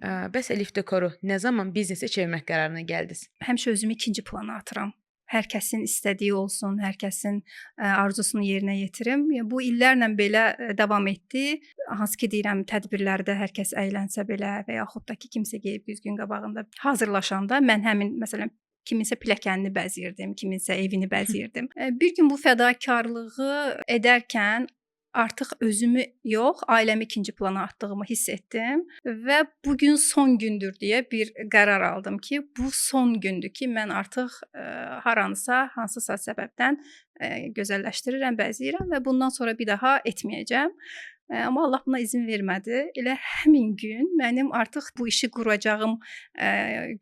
Bəs Elif Dekoru nə zaman biznesə çevirmək qərarına gəldiniz? Həmişə özümü ikinci plana atıram. Hər kəsin istədiyi olsun, hər kəsin arzusunu yerinə yetirim. Bu illərlə belə davam etdi. Hansı ki deyirəm, tədbirlərdə hər kəs əylənsə belə və yaxud da ki, kimsə gedib güzgün qabağında hazırlaşanda mən həmin məsələn kiminsə pilləkənini bəzəyirdim, kiminsə evini bəzəyirdim. Bir gün bu fədakarlığı edərkən artıq özümü yox, ailəmi ikinci plana atdığımı hiss etdim və bu gün son gündür deyə bir qərar aldım ki, bu son gündür ki, mən artıq haransa, hansısa səbəbdən gözəlləşdirirəm, bəzəyirəm və bundan sonra bir daha etməyəcəm. Amma Allah buna izin vermədi. Elə həmin gün mənim artıq bu işi quracağım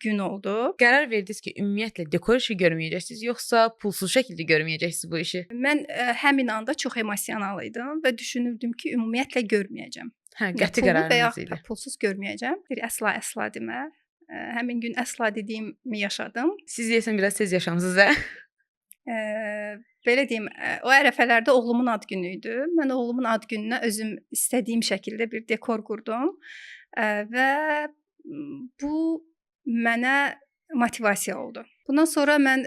gün oldu. Qərar verdiniz ki, ümumiyyətlə dekor işi görməyəcəksiniz, yoxsa pulsuz şəkildə görməyəcəksiniz bu işi? Mən həmin anda çox emosional idim və düşünürdüm ki, ümumiyyətlə görməyəcəm. Hə, qəti qərarınız idi. Pulsuz görməyəcəm. Bir əsla demə. Həmin gün əsla dediyimi yaşadım. Siz deyəsən biraz tez yaşamısınız, hə? Belə deyim, o ərəfələrdə oğlumun ad günü idi. Mən oğlumun ad gününə özüm istədiyim şəkildə bir dekor qurdum və bu mənə motivasiya oldu. Bundan sonra mən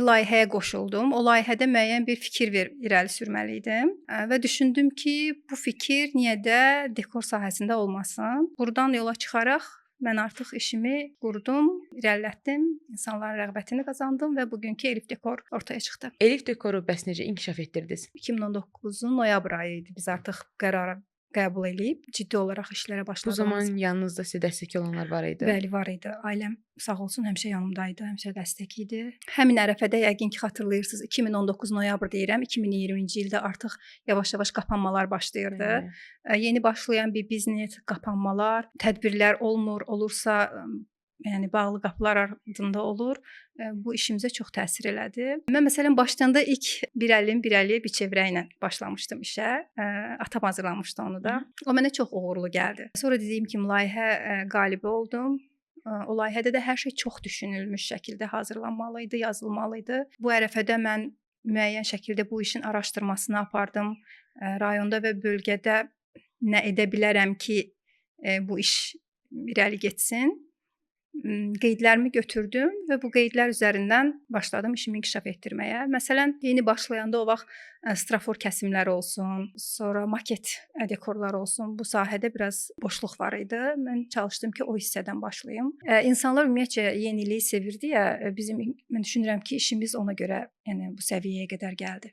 layihəyə qoşuldum. O layihədə müəyyən bir fikir irəli sürməli idim və düşündüm ki, bu fikir niyə də dekor sahəsində olmasın? Burdan yola çıxaraq mən artıq işimi qurdum, irəlilətdim, insanların rəğbətini qazandım və bugünkü Elif Dekor ortaya çıxdı. Elif Dekoru bəs necə inkişaf etdirdiniz? 2019-un noyabr ayı idi. Biz artıq qərarı qəbul edib ciddi olaraq işlərə Bu başladığımız. zaman yanınızda sizə dəstək olanlar var idi? Bəli, var idi. Ailəm sağ olsun həmişə yanımdaydı, həmişə dəstək idi. Həmin ərəfədə yəqin ki xatırlayırsınız, 2019 noyabr deyirəm, 2020-ci ildə artıq yavaş-yavaş qapanmalar başlayırdı. Yeni başlayan bir biznes, qapanmalar, tədbirlər olmur, olursa yəni bağlı qapılar ardında olur. Bu işimizə çox təsir elədi. Mən məsələn başlayanda ilk 1.50 biçevrə ilə başlamışdım işə. Atam hazırlamışdı onu da. O mənə çox uğurlu gəldi. Sonra dediyim kimi layihə qalibi oldum. O layihədə də hər şey çox düşünülmüş şəkildə hazırlanmalı idi, yazılmalı idi. Bu ərəfədə mən müəyyən şəkildə bu işin araşdırmasını apardım. Rayonda və bölgədə nə edə bilərəm ki, bu iş irəli getsin. Qeydlərimi götürdüm və bu qeydlər üzərindən başladım işimi inkişaf etdirməyə. Məsələn, yeni başlayanda o vaxt strafor kəsimləri olsun, sonra maket dekorlar olsun. Bu sahədə biraz boşluq var idi. Mən çalışdım ki, o hissədən başlayım. İnsanlar ümumiyyətcə yeniliyi sevirdi ya, mən düşünürəm ki, işimiz ona görə yəni bu səviyyəyə qədər gəldi.